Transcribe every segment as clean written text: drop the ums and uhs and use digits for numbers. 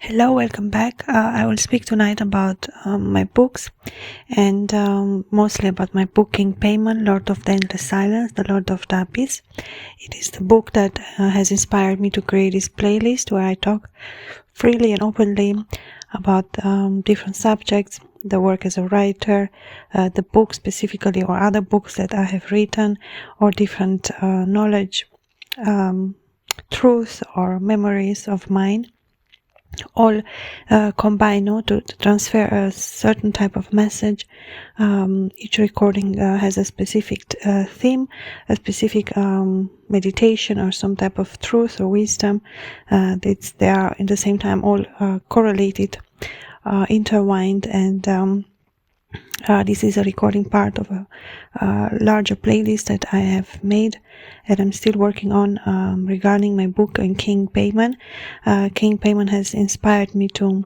Hello, welcome back. I will speak tonight about my books and mostly about my book King Paimon, Lord of the Endless Silence, the Lord of the Abyss. It is the book that has inspired me to create this playlist where I talk freely and openly about different subjects, the work as a writer, the book specifically or other books that I have written, or different knowledge, truths or memories of mine, all combine to transfer a certain type of message. Each recording has a specific theme, a specific meditation or some type of truth or wisdom. They are at the same time all correlated, intertwined, and this is a recording part of a larger playlist that I have made and I'm still working on regarding my book on King Paimon. King Paimon has inspired me to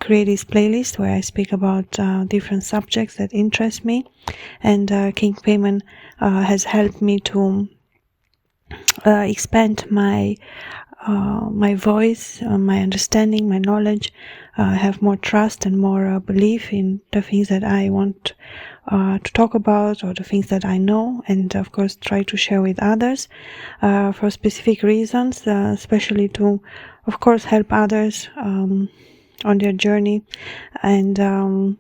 create this playlist where I speak about different subjects that interest me, and King Paimon has helped me to expand my voice, my understanding, my knowledge, have more trust and more belief in the things that I want to talk about, or the things that I know, and of course try to share with others for specific reasons, especially to, of course, help others on their journey, and to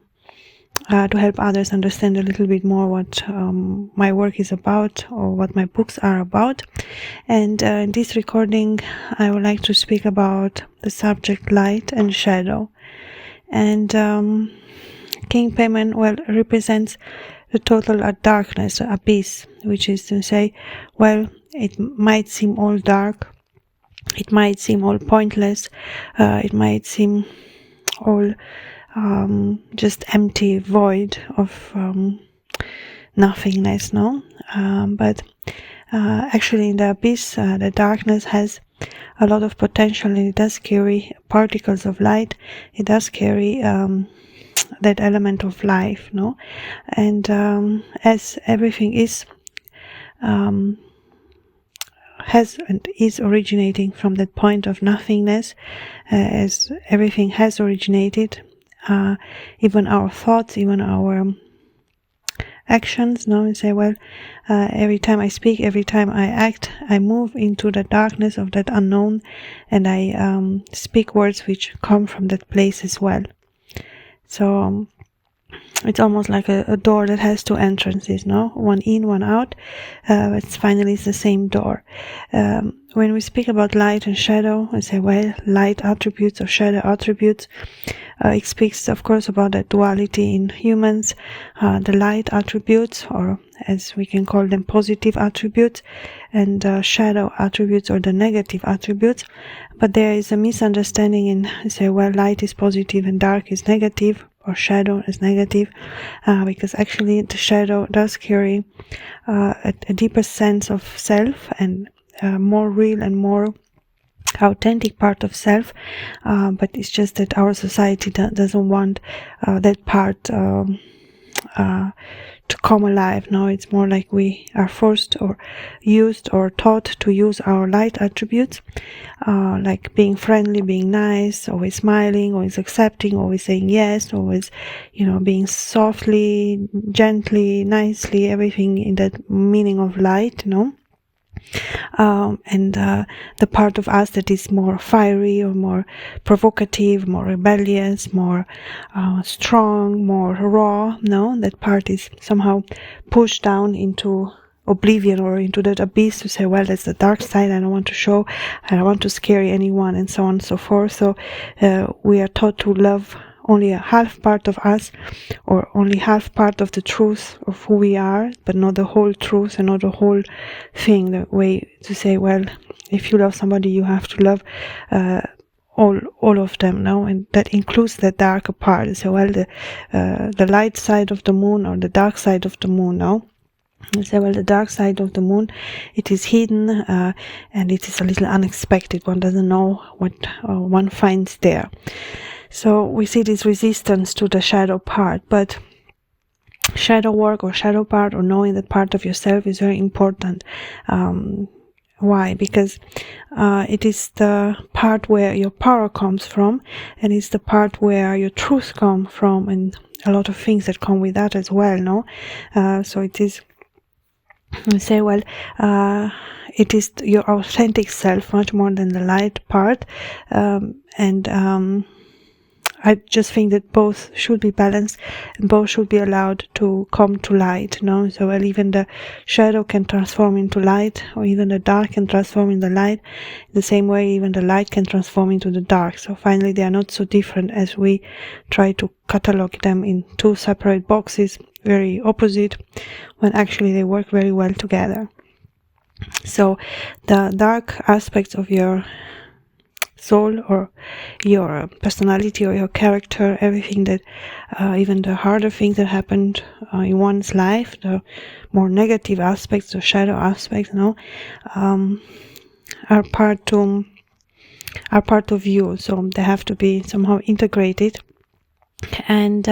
help others understand a little bit more what my work is about or what my books are about. And in this recording I would like to speak about the subject light and shadow. And King Paimon, represents the total darkness, the abyss, which is to say, it might seem all dark, it might seem all pointless, it might seem all just empty void of nothingness, no? But actually in the abyss, the darkness has a lot of potential, and it does carry particles of light. It does carry that element of life, no? And as everything has and is originating from that point of nothingness, as everything has originated, even our thoughts, even our actions, no? And say, every time I speak, every time I act, I move into the darkness of that unknown, and I speak words which come from that place as well. So it's almost like a door that has two entrances, no? One in, one out. It's finally the same door. When we speak about light and shadow, I say, light attributes or shadow attributes. It speaks, of course, about the duality in humans, the light attributes, or as we can call them, positive attributes, and shadow attributes, or the negative attributes. But there is a misunderstanding in, say, light is positive and dark is negative, or shadow is negative, because actually the shadow does carry a deeper sense of self, and more real and more authentic part of self, but it's just that our society doesn't want that part to come alive. No, it's more like we are forced or used or taught to use our light attributes, like being friendly, being nice, always smiling, always accepting, always saying yes, always, being softly, gently, nicely, everything in that meaning of light, and the part of us that is more fiery or more provocative, more rebellious, more strong, more raw, that part is somehow pushed down into oblivion or into that abyss to say, that's the dark side, I don't want to show, I don't want to scare anyone, and so on and so forth. So we are taught to love only a half part of us, or only half part of the truth of who we are, but not the whole truth and not the whole thing. The way to say, if you love somebody, you have to love all of them, and that includes the darker part. So the light side of the moon or the dark side of the moon, and say, the dark side of the moon, it is hidden, and it is a little unexpected. One doesn't know what one finds there. So we see this resistance to the shadow part, but shadow work or shadow part, or knowing that part of yourself, is very important. Why? Because it is the part where your power comes from, and it's the part where your truth comes from, and a lot of things that come with that as well, no? So it is, I say, well, it is your authentic self much more than the light part, and I just think that both should be balanced and both should be allowed to come to light, no? So well, even the shadow can transform into light, or even the dark can transform into light. In the same way, even the light can transform into the dark. So finally, they are not so different as we try to catalog them in two separate boxes, very opposite, when actually they work very well together. So the dark aspects of your soul or your personality or your character, everything that even the harder things that happened in one's life, the more negative aspects, the shadow aspects, are part of you. So they have to be somehow integrated. And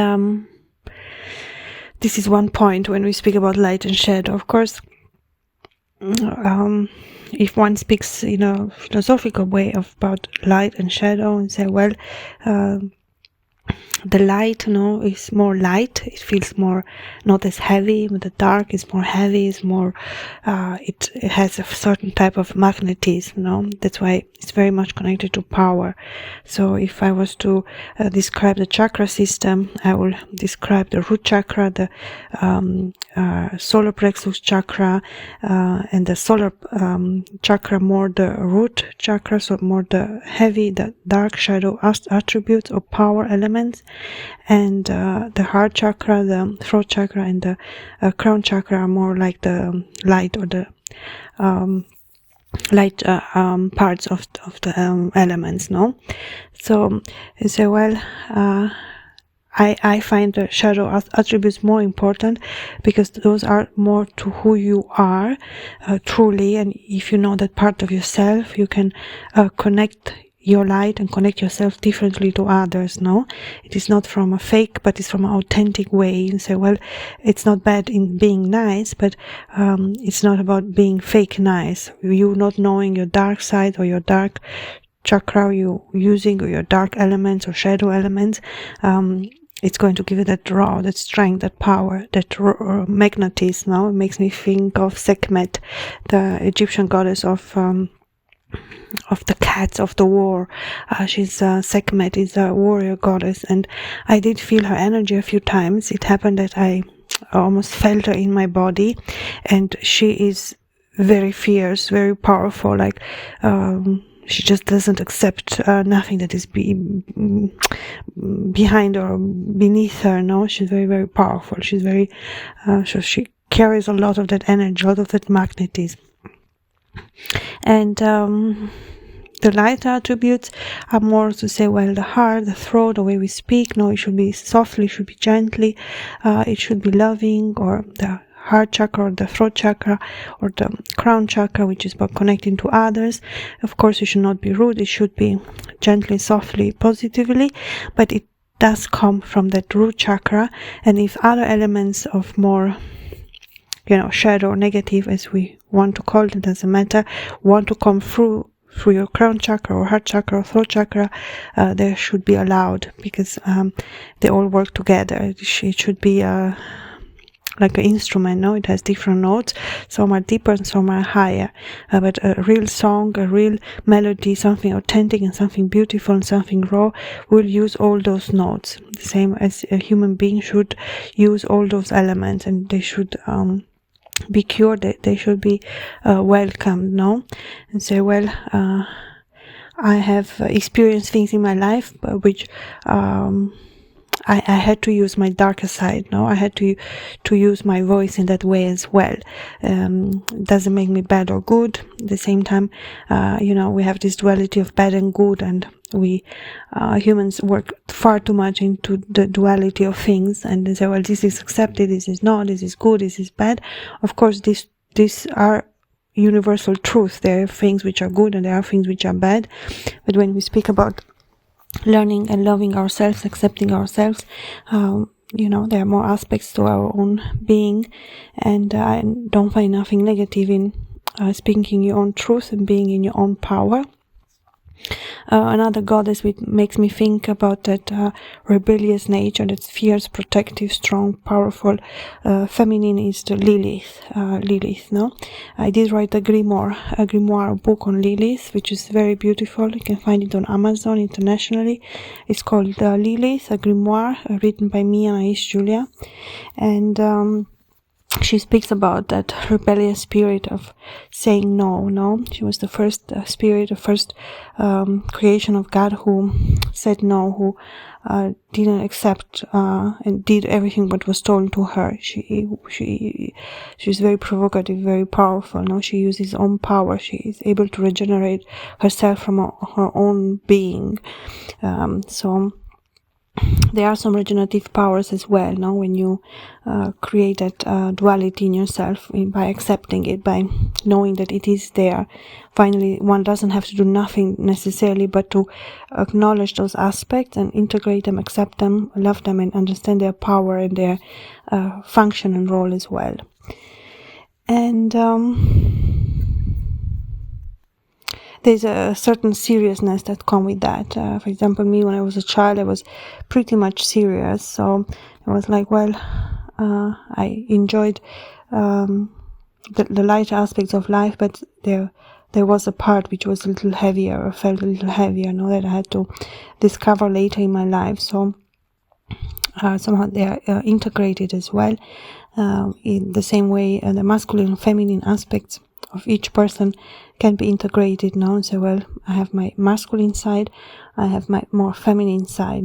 this is one point when we speak about light and shadow. Of course, if one speaks in a philosophical way about light and shadow, and say, well, the light, is more light. It feels more not as heavy. But the dark is more heavy. It's more. It has a certain type of magnetism. That's why it's very much connected to power. So if I was to describe the chakra system, I will describe the root chakra, the solar plexus chakra, and the solar chakra more the root chakra, so more the heavy, the dark shadow attributes or power elements, and the heart chakra, the throat chakra, and the crown chakra are more like the light or the light parts of the elements. So you say, well, I find the shadow attributes more important because those are more to who you are truly, and if you know that part of yourself, you can connect your light and connect yourself differently to others. It is not from a fake, but it's from an authentic way. You say, well, it's not bad in being nice, but it's not about being fake nice. You not knowing your dark side or your dark chakra, you using your dark elements or shadow elements, it's going to give you that raw, that strength, that power, that magnetism. It makes me think of Sekhmet, the Egyptian goddess of the cats of the war. She's Sekhmet is a warrior goddess, and I did feel her energy a few times. It happened that I almost felt her in my body, and she is very fierce, very powerful, like she just doesn't accept nothing that is behind or beneath her. She's very, very powerful. She's very so she carries a lot of that energy, a lot of that magnetism. And the light attributes are more to say, well, the heart, the throat, the way we speak. It should be softly, it should be gently, it should be loving, or the heart chakra or the throat chakra or the crown chakra, which is about connecting to others. Of course, it should not be rude. It should be gently, softly, positively, but it does come from that root chakra. And if other elements of more shadow or negative, as we want to call it, doesn't matter, want to come through your crown chakra or heart chakra or throat chakra, they should be allowed, because they all work together. It should be like an instrument. It has different notes. Some are deeper and some are higher, but a real song, a real melody, something authentic and something beautiful and something raw will use all those notes, the same as a human being should use all those elements, and they should be cured. They should be welcomed, and say, well, I have experienced things in my life which I had to use my darker side. I had to use my voice in that way as well. It doesn't make me bad or good. At the same time, we have this duality of bad and good, and we humans work far too much into the duality of things, and they say, well, this is accepted, this is not, this is good, this is bad. Of course, these are universal truth. There are things which are good and there are things which are bad, but when we speak about learning and loving ourselves, accepting ourselves, there are more aspects to our own being, and I don't find nothing negative in speaking your own truth and being in your own power. Another goddess which makes me think about that rebellious nature, that fierce, protective, strong, powerful, feminine, is the Lilith. No, I did write a grimoire book on Lilith, which is very beautiful. You can find it on Amazon internationally. It's called Lilith, a grimoire, written by me, Anais Giulia, and she speaks about that rebellious spirit of saying no. She was the first spirit, the first creation of God who said no, who didn't accept and did everything what was told to her. She's very provocative, very powerful. No, she uses her own power. She is able to regenerate herself from her own being. So there are some regenerative powers as well, no? When you create that duality in yourself by accepting it, by knowing that it is there. Finally, one doesn't have to do nothing necessarily, but to acknowledge those aspects and integrate them, accept them, love them, and understand their power and their function and role as well. And there's a certain seriousness that comes with that. For example, me, when I was a child, I was pretty much serious. So I was like, well, I enjoyed the light aspects of life, but there was a part which was a little heavier, or felt a little heavier, that I had to discover later in my life. So somehow they are integrated as well, in the same way the masculine and feminine aspects of each person can be integrated, So, well, I have my masculine side, I have my more feminine side,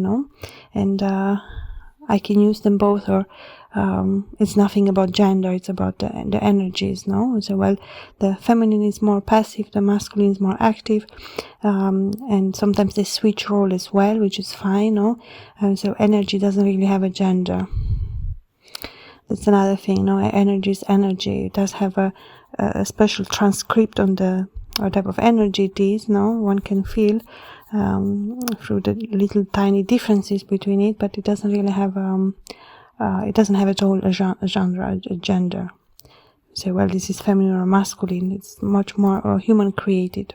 And I can use them both, or it's nothing about gender, it's about the energies, So, well, the feminine is more passive, the masculine is more active, and sometimes they switch role as well, which is fine, So energy doesn't really have a gender. That's another thing, Energy is energy. It does have a special transcript on the type of energy it is, One can feel through the little tiny differences between it, but it doesn't really have at all a genre, a gender. So, well, this is feminine or masculine. It's much more human created.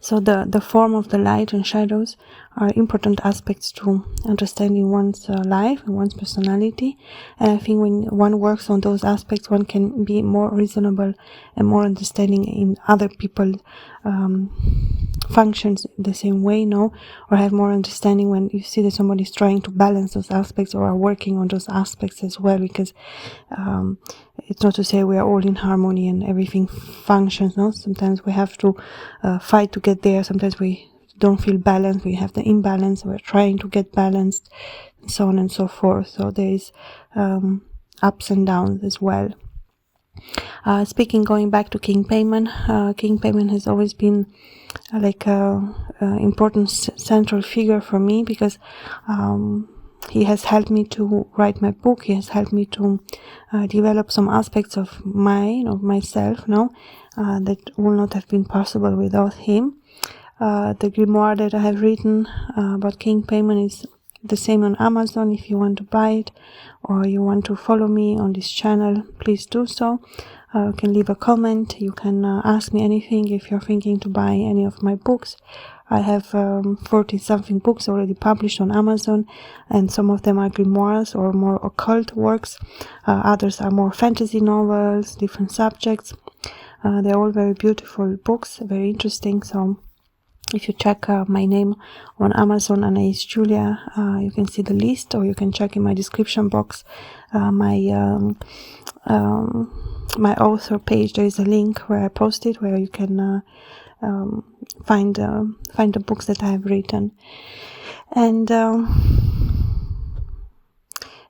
So the form of the light and shadows are important aspects to understanding one's life and one's personality. And I think when one works on those aspects, one can be more reasonable and more understanding in other people's functions the same way, or have more understanding when you see that somebody's trying to balance those aspects or are working on those aspects as well, because it's not to say we are all in harmony and everything functions, Sometimes we have to fight to get there. Sometimes we don't feel balanced. We have the imbalance. We're trying to get balanced, and so on and so forth. So there is ups and downs as well. Going back to King Paimon, King Paimon has always been like a important central figure for me, because he has helped me to write my book. He has helped me to develop some aspects of myself, that would not have been possible without him. The grimoire that I have written about King Paimon is the same on Amazon. If you want to buy it or you want to follow me on this channel, please do so. You can leave a comment. You can ask me anything if you're thinking to buy any of my books. I have 40-something books already published on Amazon, and some of them are grimoires or more occult works. Others are more fantasy novels, different subjects. They're all very beautiful books, very interesting. So if you check my name on Amazon, Anais Giulia, you can see the list, or you can check in my description box my author page. There is a link where I posted where you can find the books that I have written. And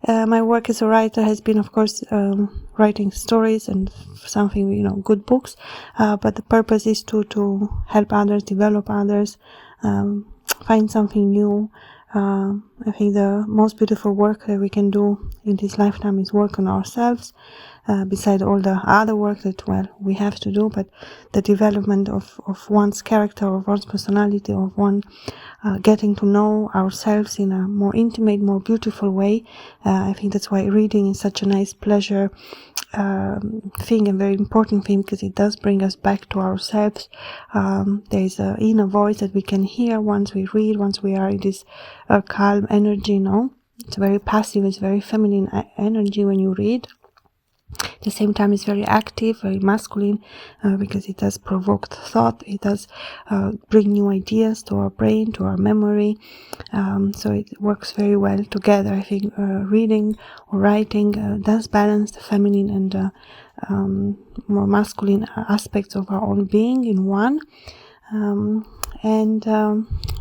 my work as a writer has been, of course, writing stories and something, good books. But the purpose is to help others, develop others, find something new. I think the most beautiful work that we can do in this lifetime is work on ourselves, beside all the other work that, we have to do, but the development of one's character, of one's personality, of one getting to know ourselves in a more intimate, more beautiful way. I think that's why reading is such a nice pleasure thing, a very important thing, because it does bring us back to ourselves. There is an inner voice that we can hear once we read, once we are in this calm energy. It's very passive, it's very feminine energy when you read. At the same time, it's very active, very masculine, because it does provoke thought. It does bring new ideas to our brain, to our memory. So it works very well together. I think reading or writing does balance the feminine and more masculine aspects of our own being in one.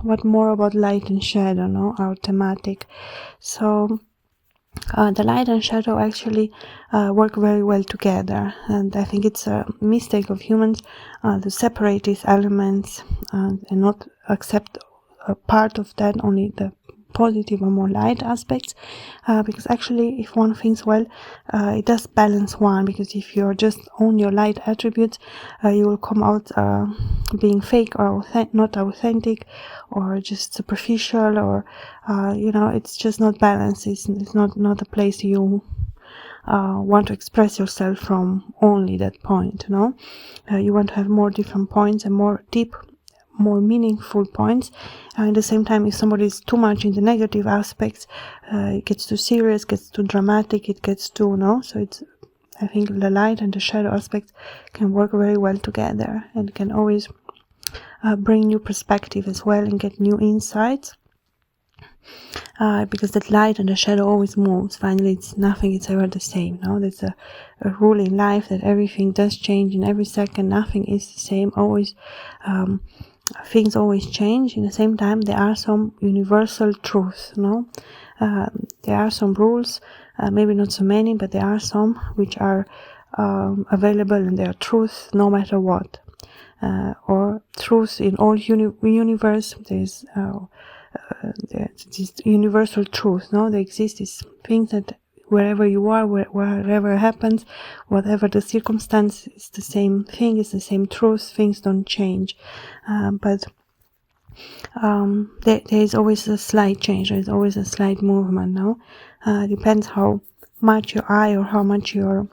What more about light and shadow, our thematic. So the light and shadow actually work very well together, and I think it's a mistake of humans to separate these elements and not accept a part of that, only the positive or more light aspects, because actually if one thinks well, it does balance one, because if you're just on your light attributes, you will come out being fake or not authentic, or just superficial, or it's just not balanced. It's not a place you want to express yourself from only that point. You want to have more different points and more deep, more meaningful points. At the same time, if somebody is too much in the negative aspects, it gets too serious, gets too dramatic, it gets too, so it's, I think the light and the shadow aspects can work very well together, and can always bring new perspective as well and get new insights, because that light and the shadow always moves. Finally, it's nothing, it's ever the same. There's a rule in life that everything does change in every second. Nothing is the same. Always things always change. In the same time, there are some universal truths. There are some rules, maybe not so many, but there are some which are available, and they are truths no matter what, or truths in all universe. There's this universal truth. There exist these things that wherever you are, wherever it happens, whatever the circumstance, it's the same thing, it's the same truth. Things don't change, but there is always a slight change. There is always a slight movement. Depends how much your eye or how much your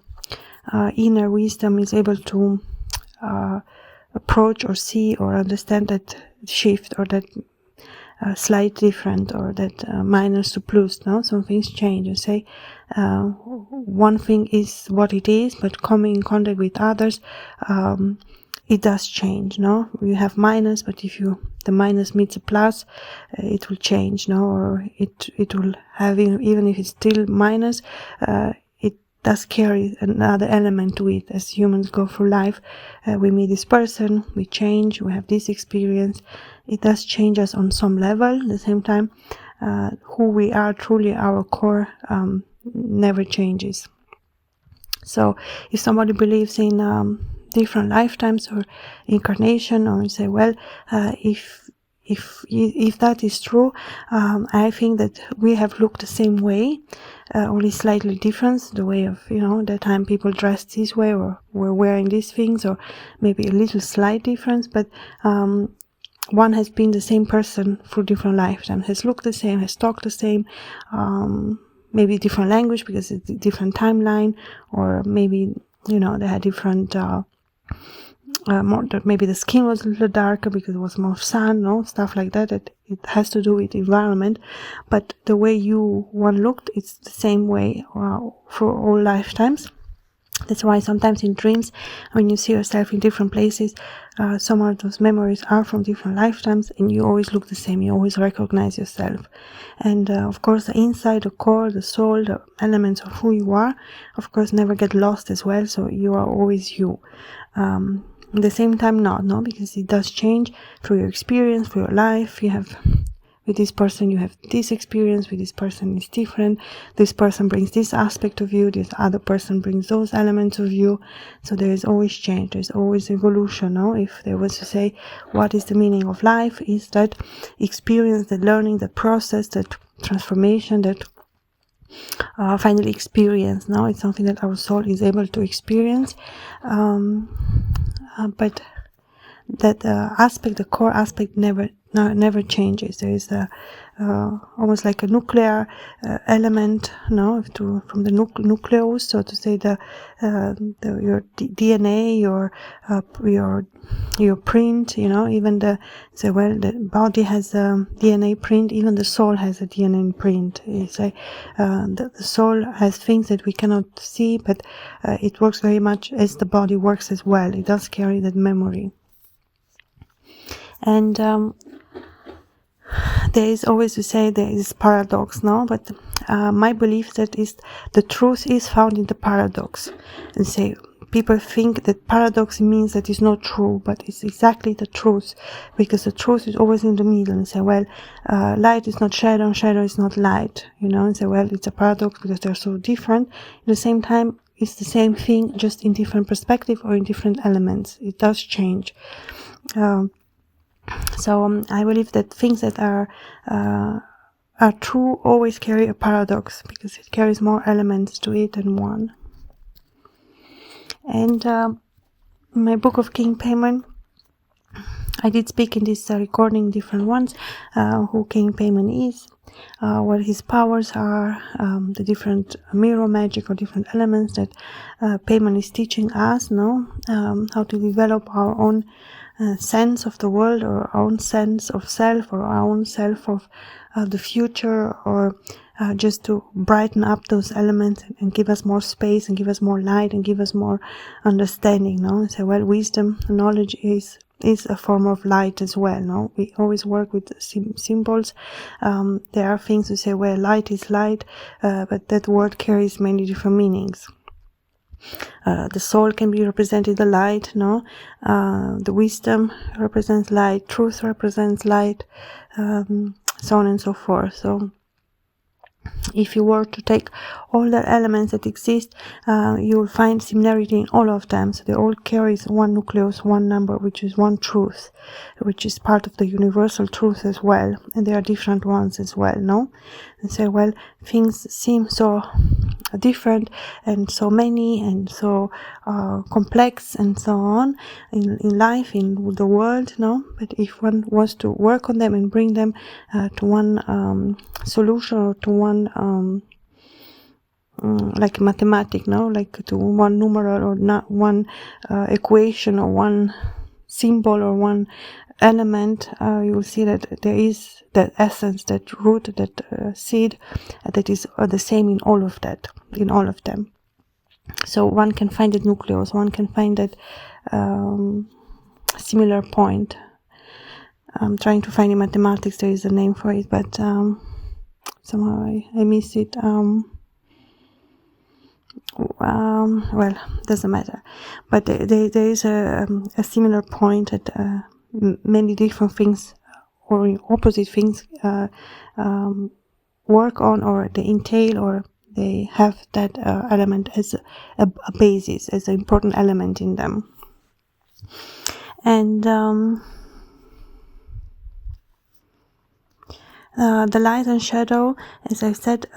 inner wisdom is able to approach or see or understand that shift, or that slight different, or that minus to plus. Some things change. You say one thing is what it is, but coming in contact with others, it does change. You have minus, but if the minus meets a plus, it will change. Or it will have, even if it's still minus, it does carry another element to it. As humans go through life, we meet this person, we change, we have this experience. It does change us on some level. At the same time, who we are truly, our core, never changes. So if somebody believes in different lifetimes or incarnation, or say, well, if that is true, I think that we have looked the same way, only slightly different. The way of, that time people dressed this way, or were wearing these things, or maybe a little slight difference, but one has been the same person through different lifetimes, has looked the same, has talked the same, maybe different language because it's a different timeline, or maybe, they had different, maybe the skin was a little darker because it was more sun, stuff like that. It has to do with environment, but the way one looked, it's the same way for all lifetimes. That's why sometimes in dreams, when you see yourself in different places, some of those memories are from different lifetimes, and you always look the same. You always recognize yourself. And of course, the inside, the core, the soul, the elements of who you are, of course, never get lost as well. So you are always you. At the same time, no, because it does change through your experience, through your life. You have, with this person, you have this experience. With this person, it's different. This person brings this aspect of you. This other person brings those elements of you. So there is always change. There's always evolution. If there was to say, what is the meaning of life? Is that experience, that learning, that process, that transformation, that finally experience. It's something that our soul is able to experience. But that aspect, the core aspect, never never changes. There is a almost like a nuclear element, no, from the nucleus, so to say, your DNA, your print, even the body has a DNA print, even the soul has a DNA print. It's like the soul has things that we cannot see, but it works very much as the body works as well. It does carry that memory. And there is always, to say, there is paradox, no? But my belief that is the truth is found in the paradox. And say, people think that paradox means that it's not true, but it's exactly the truth, because the truth is always in the middle. And say, well, light is not shadow, and shadow is not light, and say, well, it's a paradox because they're so different. At the same time, it's the same thing, just in different perspective or in different elements. It does change. So I believe that things that are true always carry a paradox, because it carries more elements to it than one. And in my book of King Paimon, I did speak in this recording different ones, who King Paimon is, what his powers are, the different mirror magic or different elements that Paimon is teaching us, how to develop our own sense of the world, or our own sense of self, or our own self of the future, or just to brighten up those elements and give us more space and give us more light and give us more understanding. So, well, wisdom, knowledge is a form of light as well. We always work with symbols. There are things to say, well, light is light, but that word carries many different meanings. The soul can be represented the light, the wisdom represents light, truth represents light, so on and so forth. So if you were to take all the elements that exist, you will find similarity in all of them. So they all carry one nucleus, one number, which is one truth, which is part of the universal truth as well. And there are different ones as well, And so, well, things seem so different and so many and so complex and so on in life, in the world, But if one was to work on them and bring them to one solution, or to one like mathematic, like to one numeral, or not one equation, or one symbol, or one element, you will see that there is that essence, that root, that seed that is the same in all of them. So one can find that nucleus, one can find that similar point. I'm trying to find in mathematics, there is a name for it, but somehow I miss it. Well, doesn't matter. But there is a similar point that many different things, or opposite things, work on, or they entail, or they have that element as a basis, as an important element in them. And the light and shadow, as I said,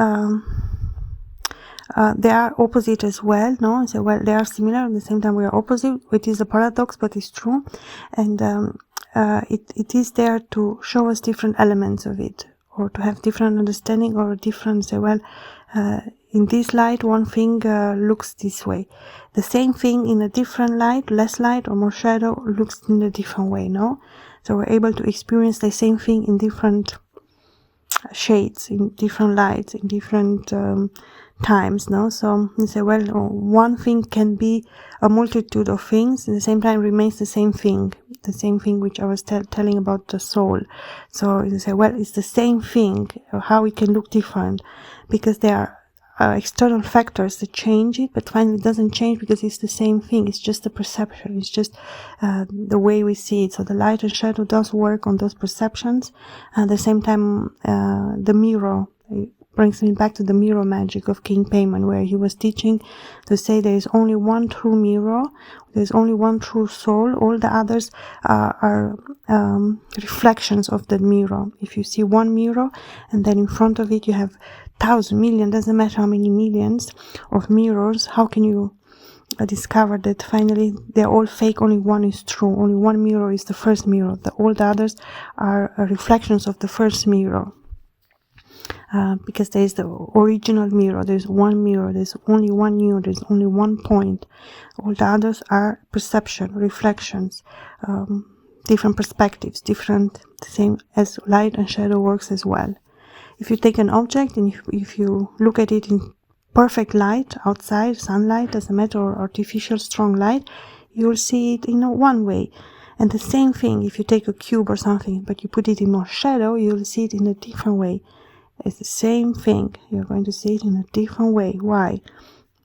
they are opposite as well, So, well, they are similar, at the same time we are opposite. It is a paradox, but it's true. And it is there to show us different elements of it, or to have different understanding, or different, say, well, in this light one thing looks this way. The same thing in a different light, less light or more shadow, looks in a different way, So we're able to experience the same thing in different shades, in different lights, in different times, So you say, well, one thing can be a multitude of things, at the same time remains the same thing which I was telling about the soul. So you say, well, it's the same thing, how it can look different, because there are external factors that change it, but finally it doesn't change because it's the same thing. It's just the perception, it's just the way we see it. So the light and shadow does work on those perceptions. At the same time, the mirror, brings me back to the mirror magic of King Paimon, where he was teaching to say there is only one true mirror, there's only one true soul, all the others are reflections of that mirror. If you see one mirror and then in front of it you have 1,000, million, doesn't matter how many millions of mirrors, how can you discovered that finally they're all fake, only one is true, only one mirror is the first mirror, all the others are reflections of the first mirror. Because there is the original mirror, there's one mirror, there's only one mirror, there's only one point. All the others are perception, reflections, different perspectives, different, same as light and shadow works as well. If you take an object and if you look at it in perfect light outside, sunlight, doesn't matter, or artificial strong light, you'll see it in one way. And the same thing, if you take a cube or something, but you put it in more shadow, you'll see it in a different way. It's the same thing. You're going to see it in a different way. Why?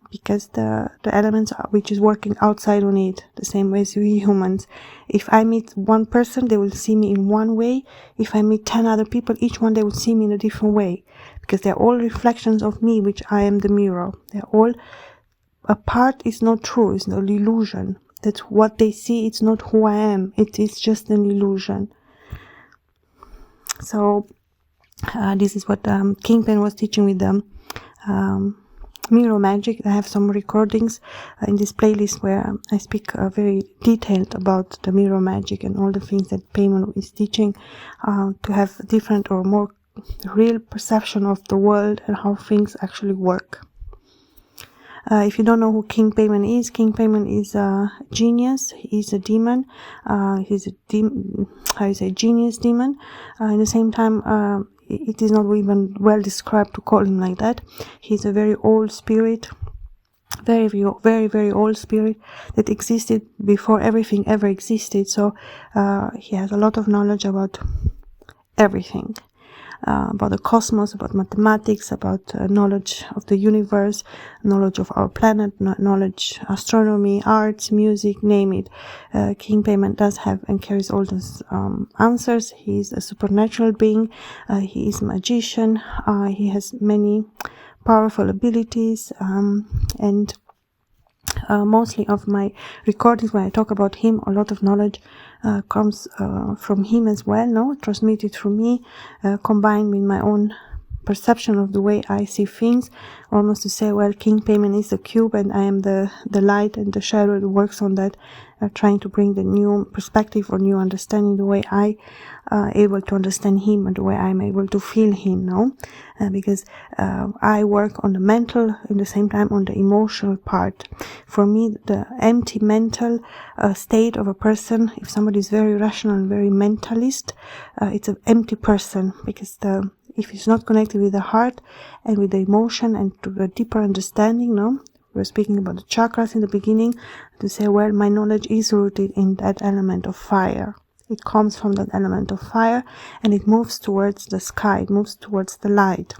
Because the elements which is working outside on it, the same way as we humans. If I meet one person, they will see me in one way. If I meet 10 other people, each one they will see me in a different way. Because they're all reflections of me, which I am the mirror. They're all, a part is not true, it's an illusion. That's what they see, it's not who I am. It is just an illusion. So, this is what King Paimon was teaching with them. Mirror magic. I have some recordings in this playlist where I speak very detailed about the mirror magic and all the things that Paimon is teaching, to have different or more real perception of the world and how things actually work. If you don't know who King Paimon is a genius. He's a demon. He's a genius demon. At the same time, it is not even well described to call him like that. He's a very old spirit, very, very, very old spirit that existed before everything ever existed. So he has a lot of knowledge about everything. About the cosmos, about mathematics, about knowledge of the universe, knowledge of our planet, knowledge, astronomy, arts, music, name it. King Paimon does have and carries all those answers. He is a supernatural being. He is a magician. He has many powerful abilities, and mostly of my recordings when I talk about him, a lot of knowledge comes from him as well, transmitted through me, combined with my own perception of the way I see things, almost to say, well, King Paimon is the cube and I am the light and the shadow that works on that, trying to bring the new perspective or new understanding, the way I able to understand him and the way I'm able to feel him, because I work on the mental, at the same time on the emotional part. For me, the empty mental state of a person, if somebody is very rational and very mentalist, it's an empty person, because if it's not connected with the heart and with the emotion and to the deeper understanding, we're speaking about the chakras in the beginning, to say, well, my knowledge is rooted in that element of fire. It comes from that element of fire and it moves towards the sky, it moves towards the light.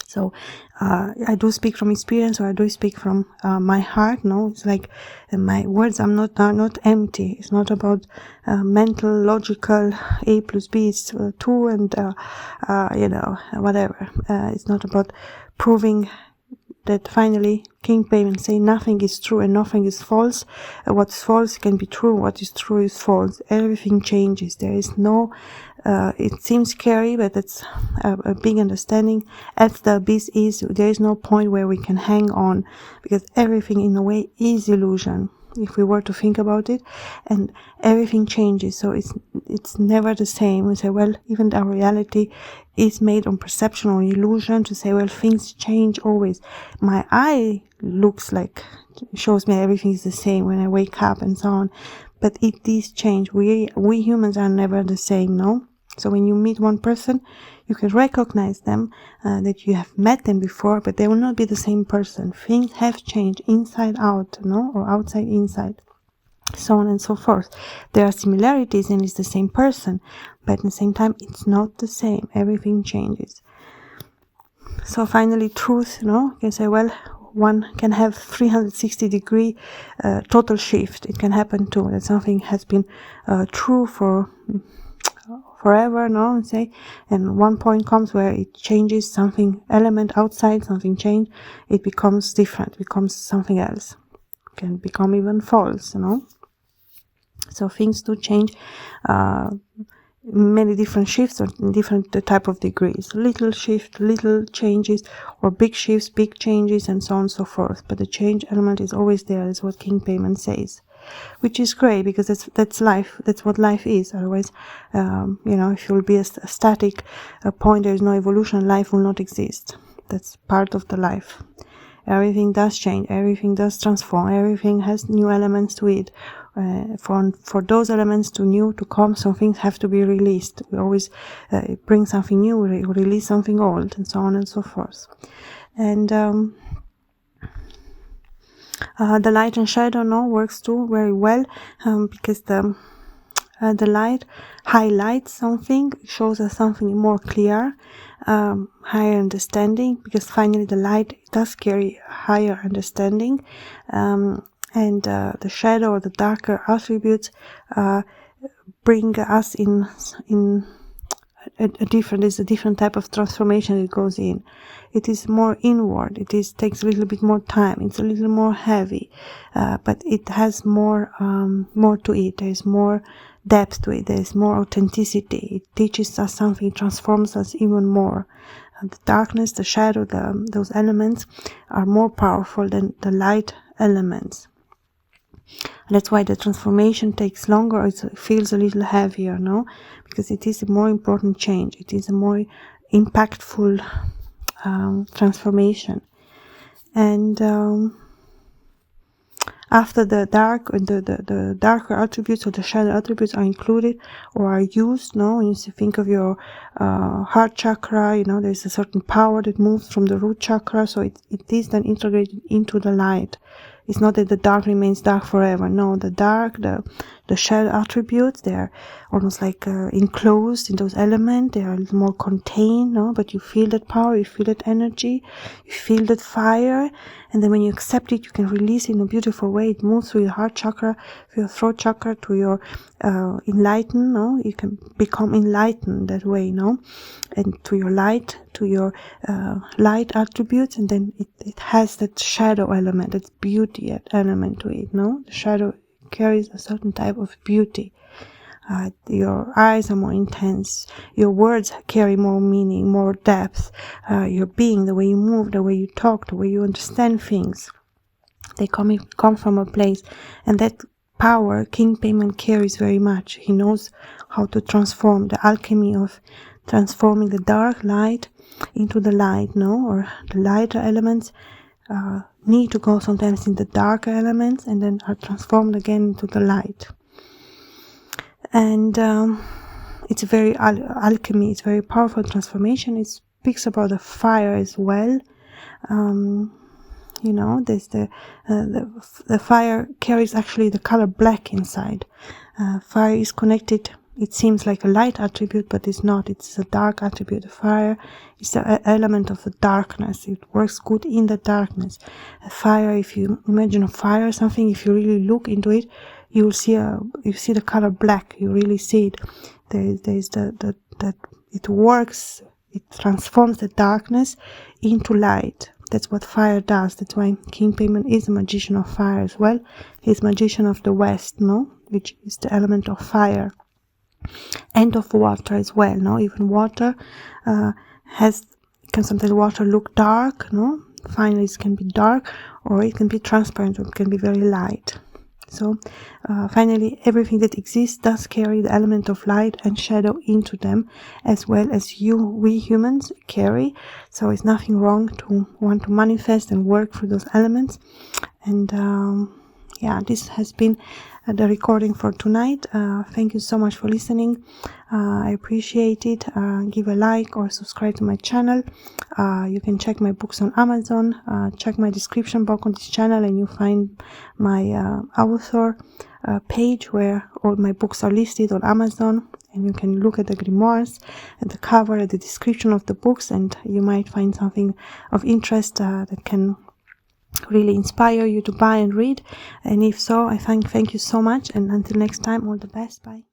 So I do speak from experience, or I do speak from my heart. It's like my words are not empty. It's not about mental, logical, A plus B is 2 and whatever. It's not about proving that finally King Paimon say nothing is true and nothing is false. What's false can be true, what is true is false. Everything changes. There is no, it seems scary, but it's a big understanding. As the abyss is, there is no point where we can hang on, because everything in a way is illusion, if we were to think about it, and everything changes. So it's never the same. We say, well, even our reality is made on perception or illusion, to say, well, things change always. My eye looks like, shows me everything is the same when I wake up and so on, but it is change. We humans are never the same, So when you meet one person, you can recognize them, that you have met them before, but they will not be the same person. Things have changed inside out, or outside inside, so on and so forth. There are similarities and it's the same person, but at the same time, it's not the same. Everything changes. So finally, truth, you can say, well, one can have 360-degree total shift. It can happen too, that something has been true for forever, say, and one point comes where it changes, something element outside, something change, it becomes different, becomes something else, it can become even false, So things do change many different shifts or different type of degrees. Little shift, little changes, or big shifts, big changes, and so on and so forth. But the change element is always there, is what King Paimon says, which is great, because that's life. That's what life is. Otherwise, if you will be a static point, there is no evolution, life will not exist. That's part of the life. Everything does change, everything does transform, everything has new elements to it. For those elements to come, some things have to be released. We always bring something new, release something old, and so on and so forth. And the light and shadow works too very well, because the light highlights something, shows us something more clear, higher understanding, because finally the light does carry higher understanding, and the shadow or the darker attributes bring us in a different type of transformation that goes in. It is more inward. It takes a little bit more time. It's a little more heavy, but it has more to it. There is more depth to it. There is more authenticity. It teaches us something. It transforms us even more. The darkness, the shadow, those elements are more powerful than the light elements. And that's why the transformation takes longer. It feels a little heavier, because it is a more important change. It is a more impactful transformation. And after the darker attributes or the shadow attributes are included or are used, when you think of your heart chakra, there's a certain power that moves from the root chakra, so it is then integrated into the light. It's not that the dark remains dark forever. No, the dark, the shadow attributes, they are almost like enclosed in those elements. They are a little more contained, but you feel that power, you feel that energy, you feel that fire. And then when you accept it, you can release it in a beautiful way. It moves through your heart chakra, through your throat chakra, to your enlightened, you can become enlightened that way, and to your light, to your light attributes, and then it has that shadow element, that beauty element to it, The shadow carries a certain type of beauty. Your eyes are more intense. Your words carry more meaning, more depth. Your being, the way you move, the way you talk, the way you understand things, they come from a place. And that power King Paimon carries very much. He knows how to transform, the alchemy of transforming the dark light into the light, or the lighter elements need to go sometimes in the darker elements and then are transformed again into the light. And it's a very alchemy, it's very powerful transformation. It speaks about the fire as well. There's the fire carries actually the color black inside. Fire is connected, it seems like a light attribute, but it's not. It's a dark attribute. The fire is the element of the darkness. It works good in the darkness. A fire, if you imagine a fire or something, if you really look into it, you will see the color black. You really see it. There's that it works. It transforms the darkness into light. That's what fire does. That's why King Paimon is a magician of fire as well. He's magician of the West, which is the element of fire. And of water as well, Even water can sometimes water look dark, Finally, it can be dark, or it can be transparent, or it can be very light. So, finally, everything that exists does carry the element of light and shadow into them, as well as we humans carry. So, it's nothing wrong to want to manifest and work through those elements. And this has been the recording for tonight. Thank you so much for listening. I appreciate it. Give a like or subscribe to my channel. You can check my books on Amazon. Check my description box on this channel and you find my author page where all my books are listed on Amazon. And you can look at the grimoires, at the cover, at the description of the books, and you might find something of interest that can really inspire you to buy and read. And if so, I thank you so much, and until next time, all the best. Bye.